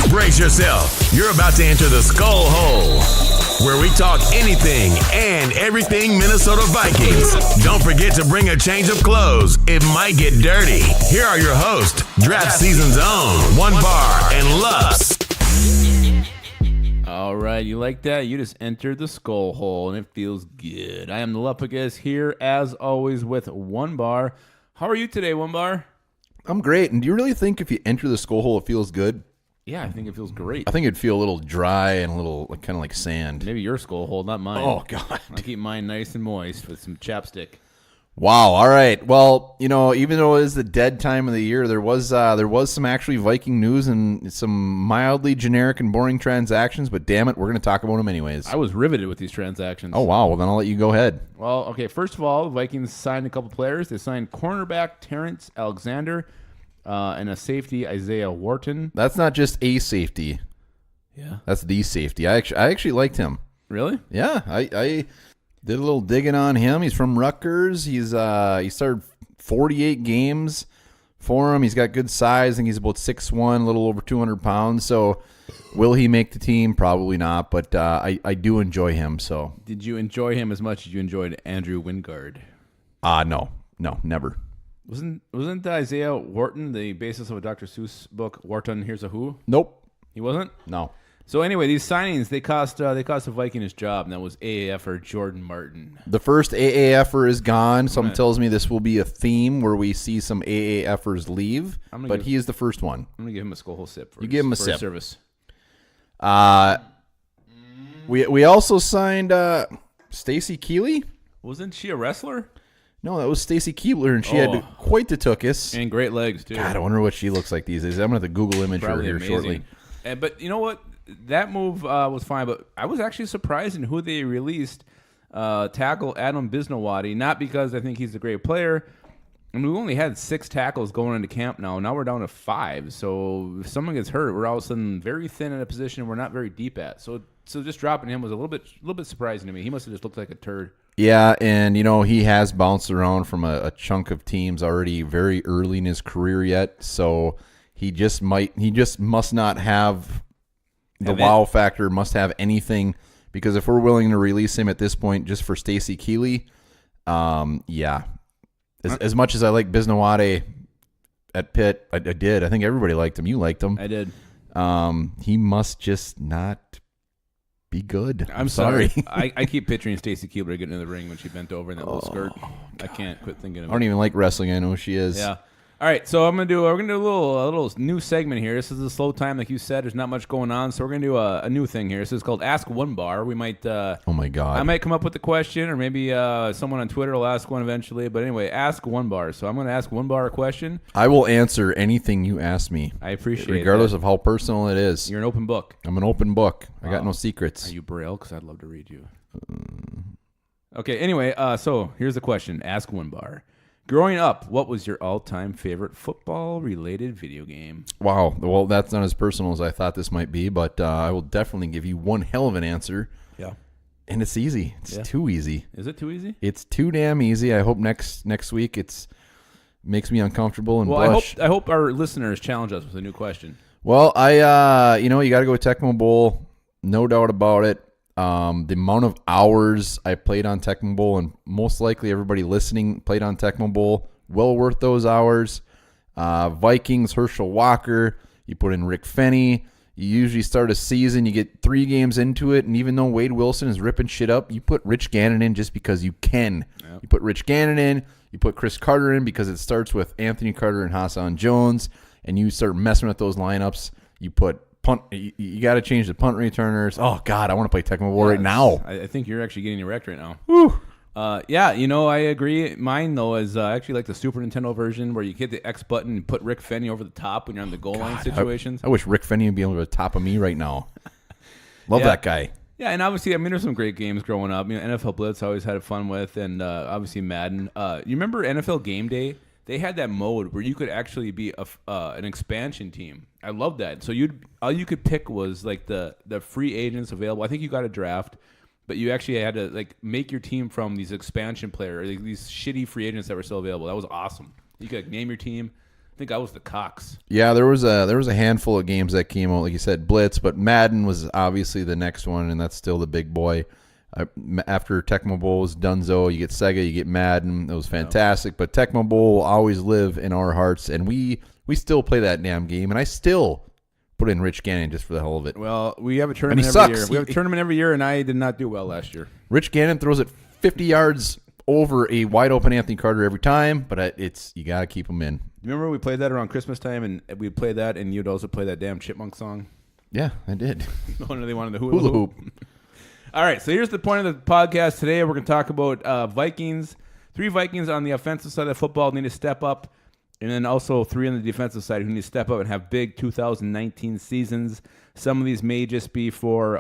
Brace yourself. You're about to enter the SKOLHole, where we talk anything and everything Minnesota Vikings. Don't forget to bring a change of clothes. It might get dirty. Here are your hosts, Draft Season's own, One Bar and Lust. All right, you like that? You just entered the SKOLHole, and it feels good. I am the Lupagus here, as always, with One Bar. How are you today, One Bar? I'm great. And do you really think if you enter the SKOLHole, it feels good? Yeah, I think it feels great. I think it'd feel a little dry and a little kind of like sand. Maybe your SKOLHole, not mine. Oh, God. I keep mine nice and moist with some chapstick. Wow. All right. Well, even though it is the dead time of the year, there was some actually Viking news and some mildly generic and boring transactions, but damn it, we're going to talk about them anyways. I was riveted with these transactions. Oh, wow. Well, then I'll let you go ahead. Well, okay, first of all, the Vikings signed a couple players. They signed cornerback Terrence Alexander and a safety, Isaiah Wharton. That's not just a safety. Yeah. That's the safety. I actually liked him. Really? Yeah. I did a little digging on him. He's from Rutgers. He started 48 games for him. He's got good size. I think he's about 6'1", a little over 200 pounds. So will he make the team? Probably not, but I do enjoy him. So Did you enjoy him as much as you enjoyed Andrew Wingard? No, never. Wasn't Isaiah Wharton the basis of a Dr. Seuss book, Wharton Here's a Who? Nope. He wasn't? No. So anyway, these signings, they cost the Viking his job, and that was AAFer Jordan Martin. The first AAFer is gone. Something tells me this will be a theme where we see some AAFers leave, but he is the first one. I'm going to give him a SKOLHole sip for give him a his sip. service. We also signed Stacy Keeley. Wasn't she a wrestler? No, that was Stacy Keebler, and she had quite the tuchus. And great legs, too. God, I wonder what she looks like these days. I'm going to have to Google image her here shortly. But you know what? That move was fine, but I was actually surprised in who they released. Tackle Adam Bisnowadi, not because I think he's a great player. I mean, we only had 6 tackles going into camp now. Now we're down to 5. So if someone gets hurt, we're all of a sudden very thin in a position we're not very deep at. So just dropping him was a little bit surprising to me. He must have just looked like a turd. Yeah, and he has bounced around from a chunk of teams already very early in his career yet. So he just must not have the wow factor, must have anything, because if we're willing to release him at this point just for Stacy Keeley, yeah. As much as I like Bisnowade at Pitt, I did. I think everybody liked him. You liked him. I did. He must just not be good. I'm sorry. I keep picturing Stacy Keebler getting in the ring when she bent over in that little skirt. God. I can't quit thinking of it. I don't even like wrestling. I know she is. Yeah. All right, so we're gonna do a little new segment here. This is a slow time, like you said. There's not much going on, so we're gonna do a new thing here. This is called Ask One Bar. We might. Oh my God. I might come up with the question, or maybe someone on Twitter will ask one eventually. But anyway, Ask One Bar. So I'm gonna ask One Bar a question. I will answer anything you ask me. I appreciate it, regardless of how personal it is. You're an open book. I'm an open book. I got no secrets. Are you Braille? Because I'd love to read you. Okay. Anyway, so here's the question. Ask One Bar. Growing up, what was your all-time favorite football-related video game? Wow. Well, that's not as personal as I thought this might be, but I will definitely give you one hell of an answer. Yeah. And it's easy. It's too easy. Is it too easy? It's too damn easy. I hope next week makes me uncomfortable and blush. I hope our listeners challenge us with a new question. Well, you got to go with Tecmo Bowl. No doubt about it. The amount of hours I played on Tecmo Bowl, and most likely everybody listening played on Tecmo Bowl, well worth those hours. Vikings, Herschel Walker, you put in Rick Fenny. You usually start a season, you get 3 games into it, and even though Wade Wilson is ripping shit up, you put Rich Gannon in just because you can. Yep. You put Rich Gannon in, you put Chris Carter in because it starts with Anthony Carter and Hassan Jones, and you start messing with those lineups. You put punt. You got to change the punt returners. Oh God, I want to play Tecmo Bowl right now. I think you're actually getting erect right now. Woo. Yeah, I agree. Mine though is I actually like the Super Nintendo version where you hit the X button and put Rick Fenny over the top when you're on the goal line situations. I wish Rick Fenny would be able to top of me right now. Love that guy. Yeah, and obviously, there's some great games growing up. NFL Blitz I always had fun with, and obviously Madden. You remember NFL Game Day? They had that mode where you could actually be an expansion team. I love that. So all you could pick was like the free agents available. I think you got a draft, but you actually had to like make your team from these expansion players, like these shitty free agents that were still available. That was awesome. You could name your team. think I was the Cox. Yeah, there was a handful of games that came out, like you said, Blitz, but Madden was obviously the next one, and that's still the big boy. After Tecmo Bowl was Dunzo, you get Sega, you get Madden. It was fantastic, but Tecmo Bowl will always live in our hearts, and we still play that damn game, and I still put in Rich Gannon just for the hell of it. Well, we have a tournament every sucks. year. We have a tournament every year, and I did not do well last year. Rich Gannon throws it 50 yards over a wide open Anthony Carter every time, but you got to keep him in. Remember we played that around Christmas time, and we'd play that, and you'd also play that damn Chipmunk song? Yeah, I did. One they wanted the hula hoop. All right, so here's the point of the podcast today. We're going to talk about Vikings. 3 Vikings on the offensive side of football need to step up, and then also 3 on the defensive side who need to step up and have big 2019 seasons. Some of these may just be for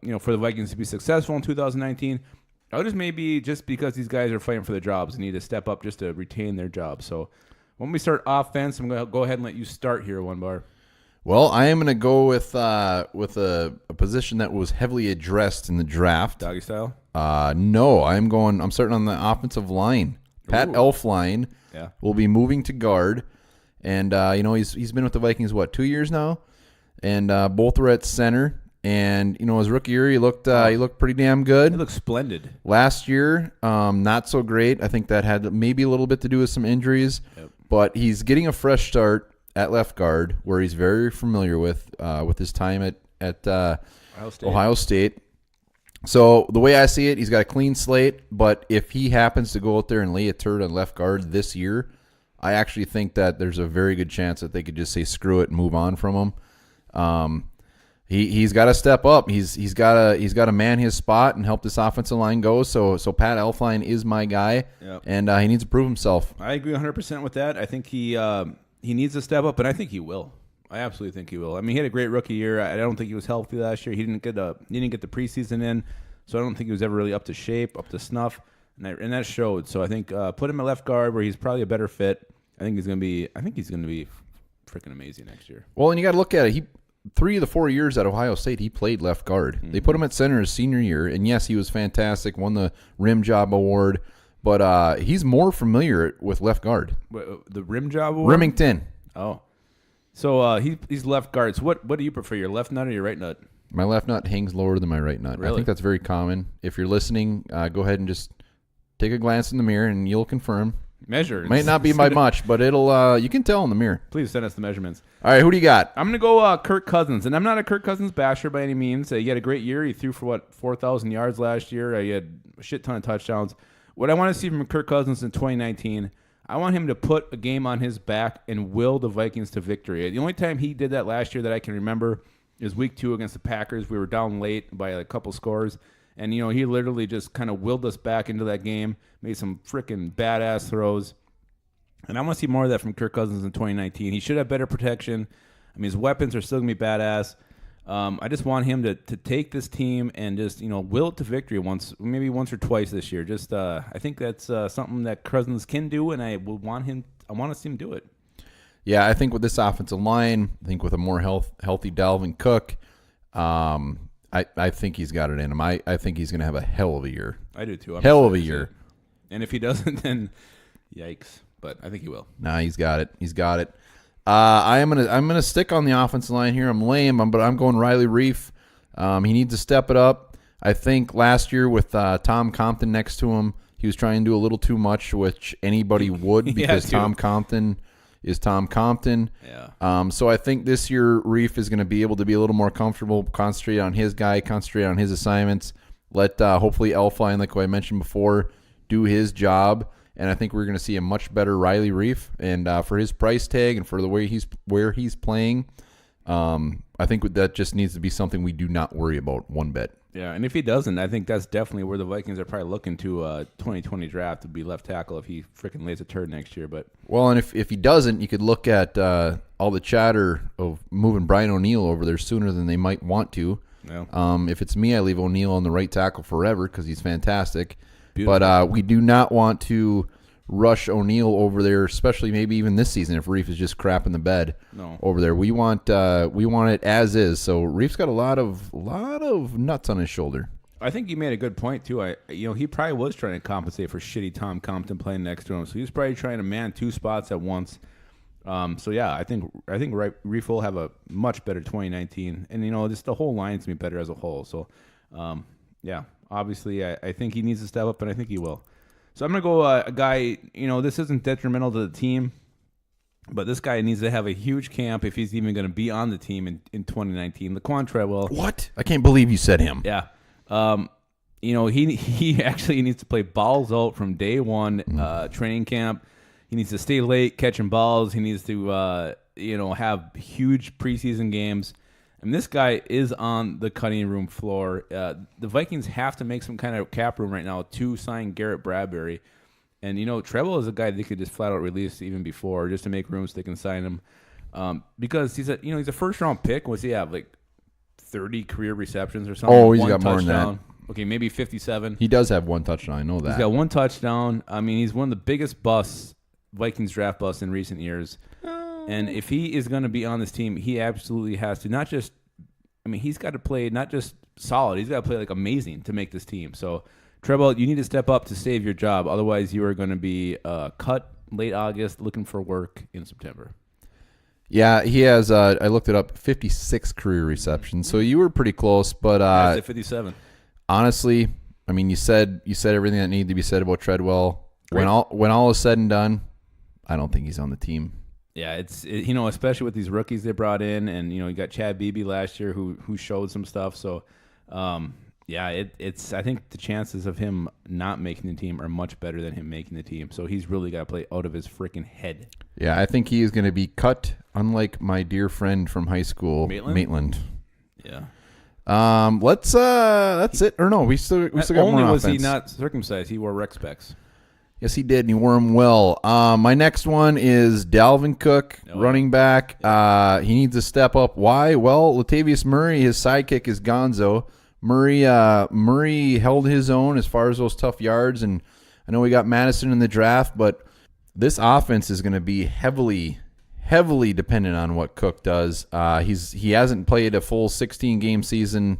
the Vikings to be successful in 2019. Others may be just because these guys are fighting for their jobs and need to step up just to retain their jobs. So when we start offense, I'm going to go ahead and let you start here, One Bar. Well, I am going to go with a position that was heavily addressed in the draft. Doggy style? No, I'm starting on the offensive line. Pat Elflein will be moving to guard, and he's been with the Vikings 2 years now, and both were at center. And his rookie year, he looked pretty damn good. He looked splendid. Last year, not so great. I think that had maybe a little bit to do with some injuries, but he's getting a fresh start at left guard, where he's very familiar with his time at Ohio State. So the way I see it, he's got a clean slate, but if he happens to go out there and lay a turd on left guard this year, I actually think that there's a very good chance that they could just say screw it and move on from him. He's got to step up. He's got to man his spot and help this offensive line go. So Pat Elflein is my guy, and he needs to prove himself. I agree 100% with that. I think he needs to step up, and I think he will. I absolutely think he will. I mean, he had a great rookie year. I don't think he was healthy last year. He didn't get the preseason in, so I don't think he was ever really up to shape, up to snuff, and that showed. So I think put him at left guard, where he's probably a better fit. I think he's going to be freaking amazing next year. Well, and you got to look at it. 3 of the 4 years at Ohio State, he played left guard. Mm-hmm. They put him at center his senior year, and yes, he was fantastic, won the Rim Job Award, but he's more familiar with left guard. The Rim Job Award? Remington. Oh. So he's left guard. So what do you prefer, your left nut or your right nut? My left nut hangs lower than my right nut. Really? I think that's very common. If you're listening, go ahead and just take a glance in the mirror, and you'll confirm. Measure. Might not be by much, but it'll you can tell in the mirror. Please send us the measurements. All right, who do you got? I'm going to go Kirk Cousins, and I'm not a Kirk Cousins basher by any means. He had a great year. He threw for 4,000 yards last year. He had a shit ton of touchdowns. What I want to see from Kirk Cousins in 2019, I want him to put a game on his back and will the Vikings to victory. The only time he did that last year that I can remember is week 2 against the Packers. We were down late by a couple scores, and he literally just kind of willed us back into that game, made some freaking badass throws. And I want to see more of that from Kirk Cousins in 2019. He should have better protection. I mean, his weapons are still going to be badass. I just want him to take this team and just, will it to victory maybe once or twice this year. Just I think that's something that Cousins can do, and I want to see him do it. Yeah, I think with this offensive line, I think with a more healthy Dalvin Cook, I think he's got it in him. I think he's going to have a hell of a year. I do too. Hell of a year. And if he doesn't, then yikes. But I think he will. Nah, he's got it. He's got it. I'm gonna stick on the offensive line here. I'm lame, but I'm going Riley Reiff. He needs to step it up. I think last year with Tom Compton next to him, he was trying to do a little too much, which anybody would because Tom Compton is Tom Compton. Yeah. So I think this year Reiff is going to be able to be a little more comfortable, concentrate on his guy, concentrate on his assignments. Let hopefully Elflein, like I mentioned before, do his job. And I think we're going to see a much better Riley Reiff. And for his price tag and for the way where he's playing, I think that just needs to be something we do not worry about one bit. Yeah, and if he doesn't, I think that's definitely where the Vikings are probably looking to 2020 draft to be left tackle if he freaking lays a turd next year. But well, and if he doesn't, you could look at all the chatter of moving Brian O'Neill over there sooner than they might want to. Yeah. If it's me, I leave O'Neill on the right tackle forever because he's fantastic. Beautiful. But we do not want to rush O'Neill over there, especially maybe even this season if Reiff is just crap in the bed over there. We want it as is. So Reiff's got a lot of nuts on his shoulder. I think you made a good point too. He probably was trying to compensate for shitty Tom Compton playing next to him. So he was probably trying to man 2 spots at once. So yeah, I think Reiff will have a much better 2019, and just the whole line's gonna be better as a whole. So, yeah, obviously I think he needs to step up, and I think he will. So I'm gonna go a guy. This isn't detrimental to the team, but this guy needs to have a huge camp if he's even gonna be on the team in 2019. Laquan Treadwell. What? I can't believe you said him. Yeah. He actually needs to play balls out from day one, training camp. He needs to stay late catching balls. He needs to, have huge preseason games. And this guy is on the cutting room floor. The Vikings have to make some kind of cap room right now to sign Garrett Bradbury. And, Treble is a guy they could just flat out release even before just to make room so they can sign him. Because he's a first-round pick. What's he have, like 30 career receptions or something? Oh, he's got more than that. Okay, maybe 57. He does have one touchdown. I know that. He's got one touchdown. I mean, he's one of the biggest busts, Vikings draft busts in recent years. And if he is going to be on this team, he absolutely has to he's got to play not just solid. He's got to play like amazing to make this team. So, Treble, you need to step up to save your job. Otherwise, you are going to be cut late August, looking for work in September. Yeah, he has. I looked it up. 56 career receptions. So you were pretty close, but 57. Honestly, I mean, you said everything that needed to be said about Treadwell. Great. When all is said and done, I don't think he's on the team. Yeah, especially with these rookies they brought in, and you got Chad Beebe last year who showed some stuff. So, I think the chances of him not making the team are much better than him making the team. So he's really got to play out of his freaking head. Yeah, I think he is going to be cut. Unlike my dear friend from high school, Maitland. Yeah. That's it. Or no, we still got more only was offense. he not circumcised. He wore rec specs. Yes, he did, and he wore them well. My next one is Dalvin Cook, running back. He needs to step up. Why? Well, Latavius Murray, his sidekick, is Gonzo. Murray held his own as far as those tough yards, and I know we got Madison in the draft, but this offense is going to be heavily dependent on what Cook does. He hasn't played a full 16-game season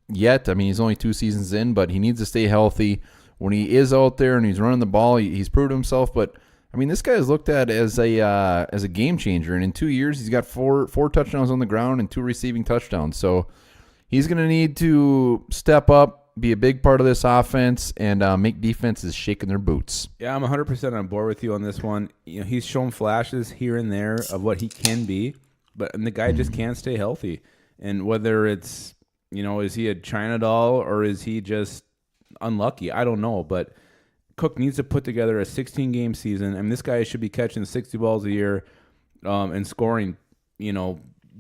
yet. I mean, he's only 2 seasons in, but he needs to stay healthy. When he is out there and he's running the ball, he's proved himself. But I mean, this guy is looked at as a game changer, and in 2 years, he's got four touchdowns on the ground and 2 receiving touchdowns. So he's going to need to step up, be a big part of this offense, and make defenses shaking their boots. Yeah, I'm 100% on board with you on this one. He's shown flashes here and there of what he can be, but the guy just can't stay healthy. And whether it's, is he a China doll or is he just unlucky? I don't know, but Cook needs to put together a 16-game season, and this guy should be catching 60 balls a year and scoring,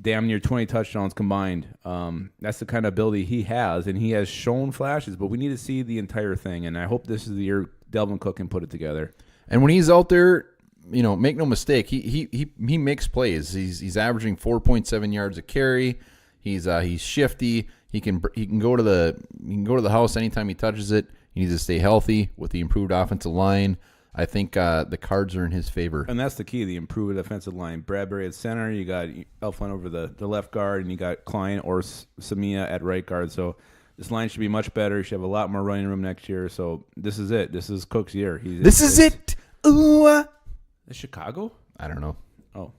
damn near 20 touchdowns combined. That's the kind of ability he has, and he has shown flashes, but we need to see the entire thing, and I hope this is the year Dalvin Cook can put it together. And when he's out there, make no mistake, he makes plays. He's averaging 4.7 yards a carry. He's shifty. He can go to the house anytime he touches it. He needs to stay healthy with the improved offensive line. I think the cards are in his favor. And that's the key, the improved offensive line. Bradbury at center, you got Elflein over the left guard, and you got Klein or Samia at right guard. So this line should be much better. You should have a lot more running room next year. So this is it. This is Cook's year. This is it. Ooh. Is Chicago? I don't know. Oh.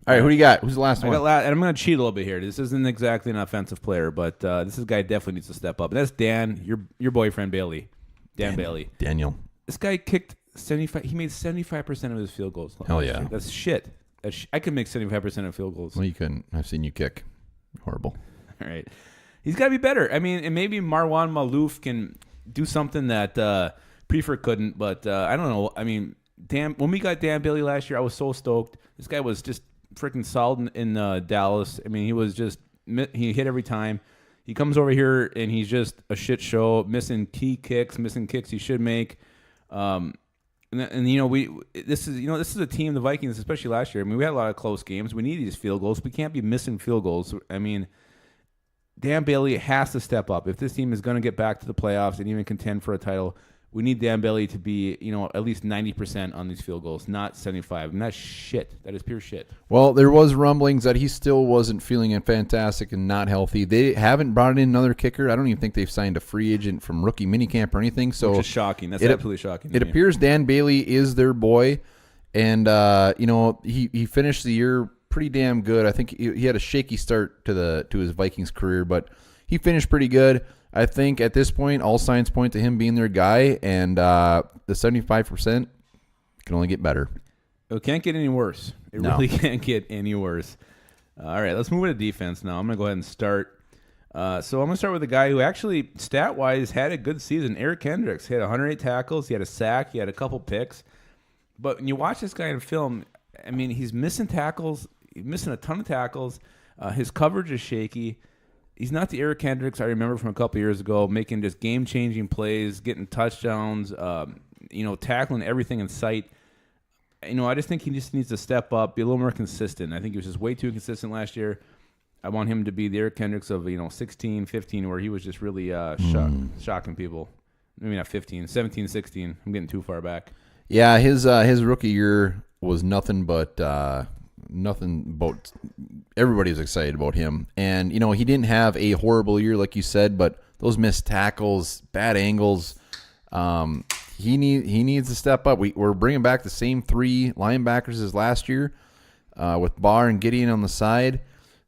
All right, who do you got? Who's the last one? And I'm going to cheat a little bit here. This isn't exactly an offensive player, but this guy definitely needs to step up. And that's Dan, your boyfriend Bailey. Bailey. Daniel. This guy kicked 75. He made 75% of his field goals. Hell yeah. That's shit. I could make 75% of field goals. Well, you couldn't. I've seen you kick. Horrible. All right. He's got to be better. I mean, and maybe Marwan Malouf can do something that Prefer couldn't, but I don't know. I mean, when we got Dan Bailey last year, I was so stoked. This guy was just freaking solid in Dallas. I mean, he hit every time. He comes over here and he's just a shit show, missing key kicks, missing kicks he should make. This is a team, the Vikings, especially last year. I mean, we had a lot of close games. We need these field goals. We can't be missing field goals. I mean, Dan Bailey has to step up if this team is going to get back to the playoffs and even contend for a title. We need Dan Bailey to be, at least 90% on these field goals, not 75. And that's shit. That is pure shit. Well, there was rumblings that he still wasn't feeling fantastic and not healthy. They haven't brought in another kicker. I don't even think they've signed a free agent from rookie minicamp or anything. So which is shocking. That's absolutely shocking. It appears Dan Bailey is their boy, And he finished the year pretty damn good. I think he had a shaky start to his Vikings career, but he finished pretty good. I think at this point, all signs point to him being their guy, and the 75% can only get better. It can't get any worse. It really can't get any worse. All right, let's move into defense now. I'm going to go ahead and start. So I'm going to start with a guy who actually, stat-wise, had a good season. Eric Kendricks. He had 108 tackles. He had a sack. He had a couple picks. But when you watch this guy in film, I mean, he's missing tackles. He's missing a ton of tackles. His coverage is shaky. He's not the Eric Kendricks I remember from a couple years ago, making just game-changing plays, getting touchdowns, tackling everything in sight. I just think he just needs to step up, be a little more consistent. I think he was just way too consistent last year. I want him to be the Eric Kendricks of 16, 15, where he was just really shocking people. Maybe not 15, 17, 16. I'm getting too far back. Yeah, his rookie year was nothing but everybody was excited about him. And, he didn't have a horrible year like you said, but those missed tackles, bad angles, he needs to step up. We're bringing back the same three linebackers as last year with Barr and Gideon on the side.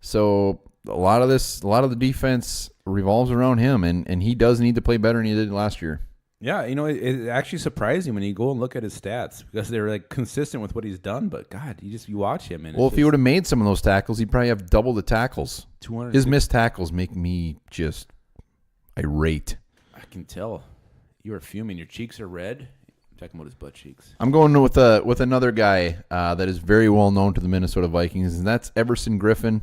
So a lot of the defense revolves around him, and he does need to play better than he did last year. Yeah, it actually surprised me when you go and look at his stats because they're consistent with what he's done. But God, you watch him. And if he would have made some of those tackles, he'd probably have double the tackles. 200. His missed tackles make me just irate. I can tell you are fuming. Your cheeks are red. I'm talking about his butt cheeks. I'm going with another guy that is very well known to the Minnesota Vikings, and that's Everson Griffin.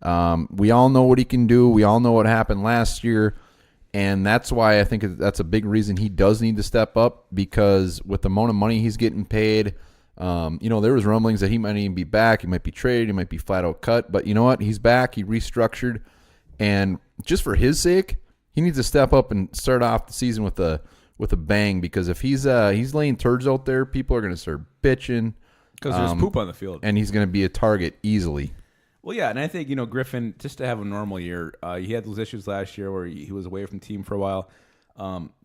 We all know what he can do. We all know what happened last year. And that's why I think that's a big reason he does need to step up, because with the amount of money he's getting paid, there was rumblings that he might even be back. He might be traded. He might be flat out cut. But you know what? He's back. He restructured. And just for his sake, he needs to step up and start off the season with a bang, because if he's laying turds out there, people are going to start bitching. Because there's poop on the field. And he's going to be a target easily. Well, yeah, and I think, Griffin, just to have a normal year, he had those issues last year where he was away from the team for a while.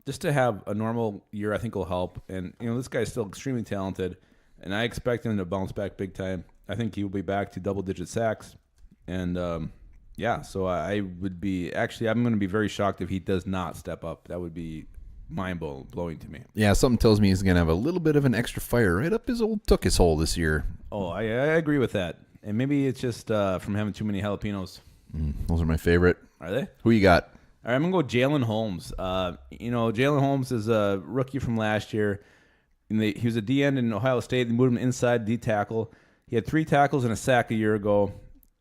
Just to have a normal year, I think, will help. And, this guy's still extremely talented, and I expect him to bounce back big time. I think he will be back to double-digit sacks. And, so I'm going to be very shocked if he does not step up. That would be mind-blowing to me. Yeah, something tells me he's going to have a little bit of an extra fire right up his old tuchus hole this year. Oh, I agree with that. And maybe it's just from having too many jalapenos. Those are my favorite. Are they? Who you got? All right, I'm going to go Jalen Holmes. Jalen Holmes is a rookie from last year. He was a D-end in Ohio State. They moved him inside D-tackle. He had 3 tackles and a sack a year ago.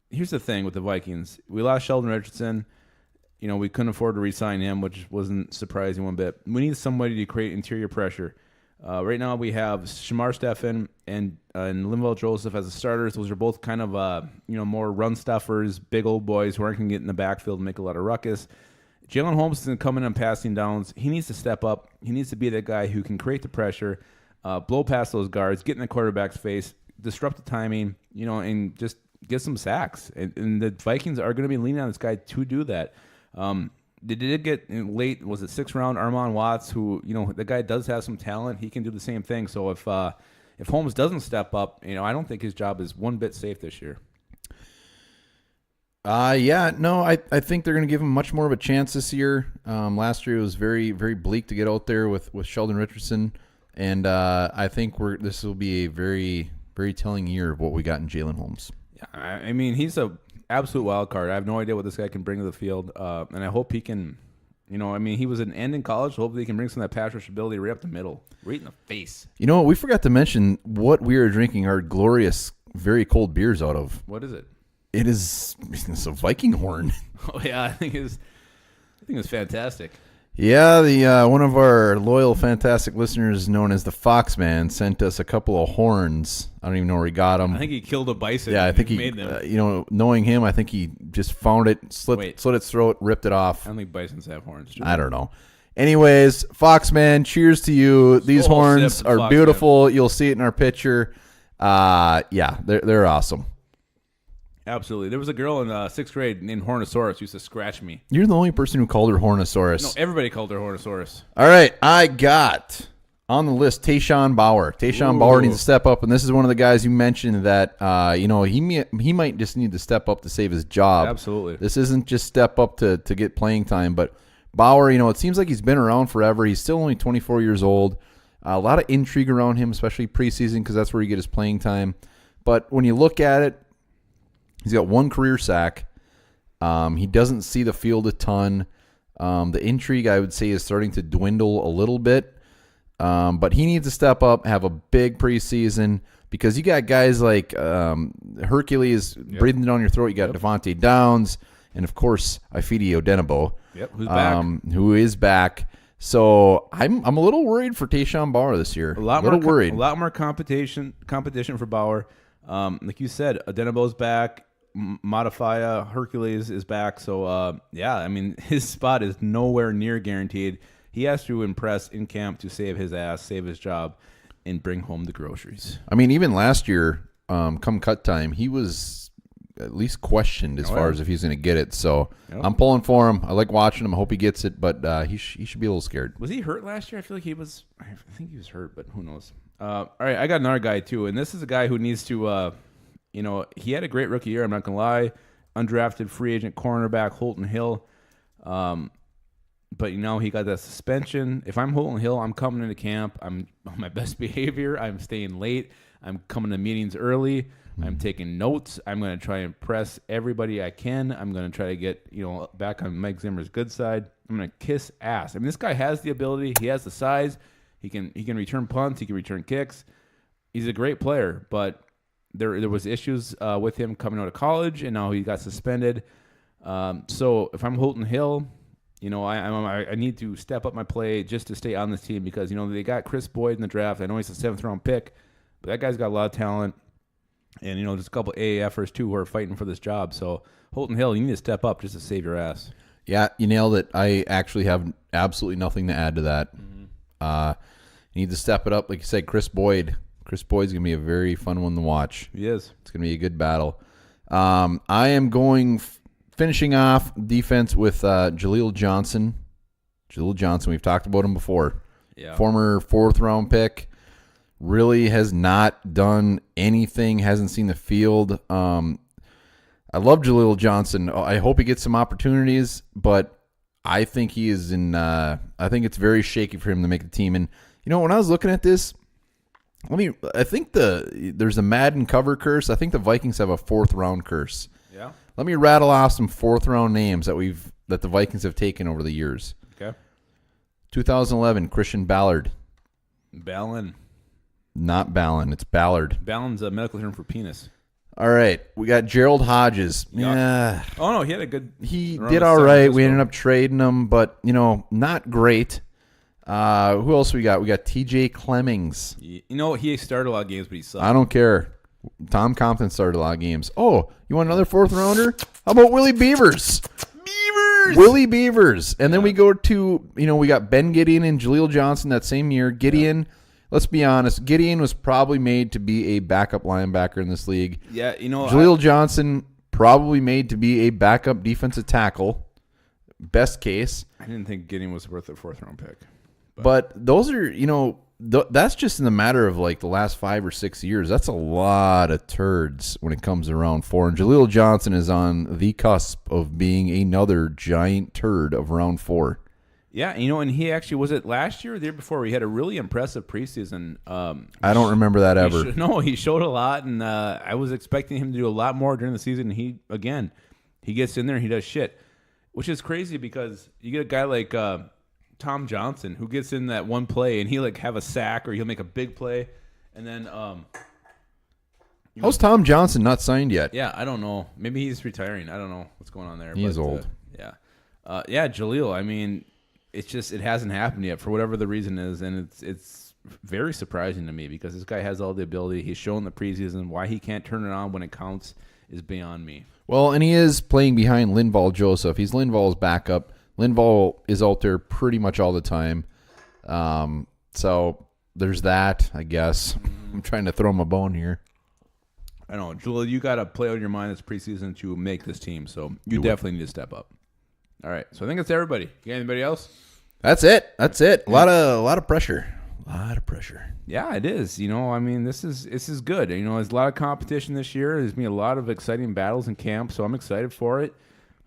Here's the thing with the Vikings. We lost Sheldon Richardson. We couldn't afford to re-sign him, which wasn't surprising one bit. We need somebody to create interior pressure. Right now we have Shamar Stephen and Linval Joseph as the starters. Those are both kind of more run stuffers, big old boys who aren't going to get in the backfield and make a lot of ruckus. Jalen Holmes isn't coming on passing downs. He needs to step up. He needs to be that guy who can create the pressure, blow past those guards, get in the quarterback's face, disrupt the timing, and just get some sacks. And the Vikings are going to be leaning on this guy to do that. They did get late, was it 6th round, Armon Watts, who, the guy does have some talent. He can do the same thing. So if Holmes doesn't step up, I don't think his job is one bit safe this year. I think they're going to give him much more of a chance this year. Last year it was very, very bleak to get out there with Sheldon Richardson. And I think this will be a very, very telling year of what we got in Jalen Holmes. Yeah, I mean, he's a absolute wild card. I have no idea what this guy can bring to the field, and I hope he can. He was an end in college. Hopefully, he can bring some of that pass rush ability right up the middle, right in the face. We forgot to mention what we are drinking our glorious, very cold beers out of. What is it? It's a Viking horn. Oh yeah, I think it's fantastic. Yeah, the one of our loyal, fantastic listeners, known as the Foxman, sent us a couple of horns. I don't even know where he got them. I think he killed a bison. Yeah, I think he made them. Knowing him, I think he just found it, slit its throat, ripped it off. I don't think bisons have horns. I don't know. Anyways, Foxman, cheers to you. These horns are beautiful. You'll see it in our picture. They're awesome. Absolutely. There was a girl in 6th grade named Hornosaurus who used to scratch me. You're the only person who called her Hornosaurus. No, everybody called her Hornosaurus. All right, I got On the list, Tayshawn Bauer. Tayshawn Bauer needs to step up, and this is one of the guys you mentioned that he might just need to step up to save his job. Absolutely. This isn't just step up to get playing time, but Bauer, it seems like he's been around forever. He's still only 24 years old. A lot of intrigue around him, especially preseason, because that's where you get his playing time. But when you look at it, he's got 1 career sack. He doesn't see the field a ton. The intrigue, I would say, is starting to dwindle a little bit. But he needs to step up, have a big preseason, because you got guys like Hercules breathing down your throat. You got Devontae Downs, and of course Ifeadi Odenigbo, who is back. So I'm a little worried for Tayshawn Bauer this year. A lot more competition for Bauer. Like you said, Odenigbo's back. Modifia Hercules is back. So his spot is nowhere near guaranteed. He has to impress in camp to save his ass, save his job, and bring home the groceries. I mean, even last year, come cut time, he was at least questioned as far as if he's going to get it. So I'm pulling for him. I like watching him. I hope he gets it, but he should be a little scared. Was he hurt last year? I feel like he was. I think he was hurt, but who knows? All right, I got another guy too, and this is a guy who needs to. He had a great rookie year. I'm not going to lie. Undrafted free agent cornerback Holton Hill. But he got that suspension. If I'm Holton Hill, I'm coming into camp. I'm on my best behavior. I'm staying late. I'm coming to meetings early. I'm taking notes. I'm going to try and impress everybody I can. I'm going to try to get back on Mike Zimmer's good side. I'm going to kiss ass. I mean, this guy has the ability. He has the size. He can return punts. He can return kicks. He's a great player. But there was issues with him coming out of college, and now he got suspended. So if I'm Holton Hill, I need to step up my play just to stay on this team because, they got Chris Boyd in the draft. I know he's a 7th-round pick, but that guy's got a lot of talent. And, there's a couple AAFers, too, who are fighting for this job. So, Holton Hill, you need to step up just to save your ass. Yeah, you nailed it. I actually have absolutely nothing to add to that. You need to step it up. Like you said, Chris Boyd. Chris Boyd's going to be a very fun one to watch. He is. It's going to be a good battle. I am finishing off defense with Jaleel Johnson. Jaleel Johnson, we've talked about him before. Yeah. Former 4th-round pick. Really has not done anything, hasn't seen the field. I love Jaleel Johnson. I hope he gets some opportunities, but I think he is I think it's very shaky for him to make the team. And, when I was looking at this, I think there's a Madden cover curse. I think the Vikings have a 4th-round curse. Yeah. Let me rattle off some 4th-round names that the Vikings have taken over the years. Okay. 2011, Christian Ballard. Ballin. Not Ballin. It's Ballard. Ballin's a medical term for penis. All right. We got Gerald Hodges. Yeah. Oh, no. He had a good... He did all right. We ended up trading him, but, not great. Who else we got? We got TJ Clemmings. He started a lot of games, but he sucked. I don't care. Tom Compton started a lot of games. Oh, you want another 4th-rounder? How about Willie Beavers? Willie Beavers. And then we go to, we got Ben Gideon and Jaleel Johnson that same year. Gideon... Yeah. Let's be honest. Gideon was probably made to be a backup linebacker in this league. Yeah, Jaleel Johnson probably made to be a backup defensive tackle. Best case. I didn't think Gideon was worth a 4th-round pick. But those are, that's just in the matter of like the last 5 or 6 years. That's a lot of turds when it comes to round 4. And Jaleel Johnson is on the cusp of being another giant turd of round 4. Yeah, and he actually, was it last year or the year before, he had a really impressive preseason. I don't remember that ever. He showed a lot, and I was expecting him to do a lot more during the season. He gets in there and he does shit, which is crazy because you get a guy like Tom Johnson who gets in that one play and he'll have a sack or he'll make a big play, and then how's Tom Johnson not signed yet? Yeah, I don't know. Maybe he's retiring. I don't know what's going on there. He's old. Jaleel. It hasn't happened yet for whatever the reason is, and it's very surprising to me because this guy has all the ability. He's shown the preseason. Why he can't turn it on when it counts is beyond me. Well, and he is playing behind Linval Joseph. He's Linval's backup. Linval is out there pretty much all the time. So there's that, I guess. I'm trying to throw him a bone here. I know. Jaleel, you got to play on your mind this preseason to make this team, so you definitely need to step up. All right, so I think that's everybody. You got anybody else? That's it. A lot of pressure. A lot of pressure. Yeah, it is. I mean, this is good. There's a lot of competition this year. There's been a lot of exciting battles in camp, so I'm excited for it.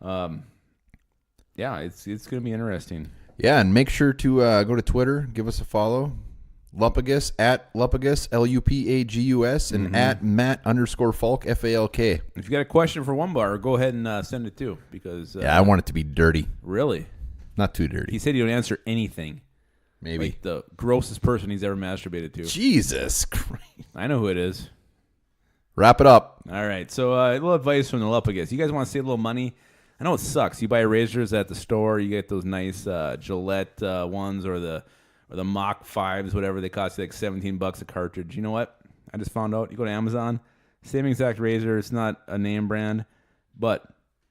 Yeah, it's going to be interesting. Yeah, and make sure to go to Twitter, give us a follow. Lupagus, at Lupagus, Lupagus, and at Matt_Falk, FALK. If you got a question for one bar, go ahead and send it too, because I want it to be dirty. Really? Not too dirty. He said he don't answer anything. Maybe. Like the grossest person he's ever masturbated to. Jesus Christ. I know who it is. Wrap it up. All right, so a little advice from the Lupagus. You guys want to save a little money? I know it sucks. You buy razors at the store, you get those nice Gillette ones or the Mach 5s, whatever. They cost you like $17 a cartridge. You know what? I just found out. You go to Amazon, same exact razor. It's not a name brand, but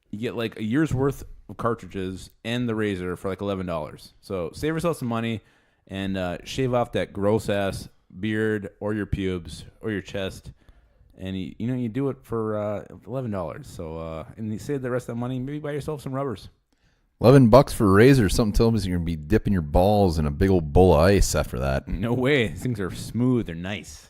you get like a year's worth of cartridges and the razor for like $11. So save yourself some money and shave off that gross-ass beard or your pubes or your chest. And you do it for $11. So and you save the rest of that money. Maybe buy yourself some rubbers. $11 for a razor. Something tells me you're gonna be dipping your balls in a big old bowl of ice after that. No way. These things are smooth. They're nice.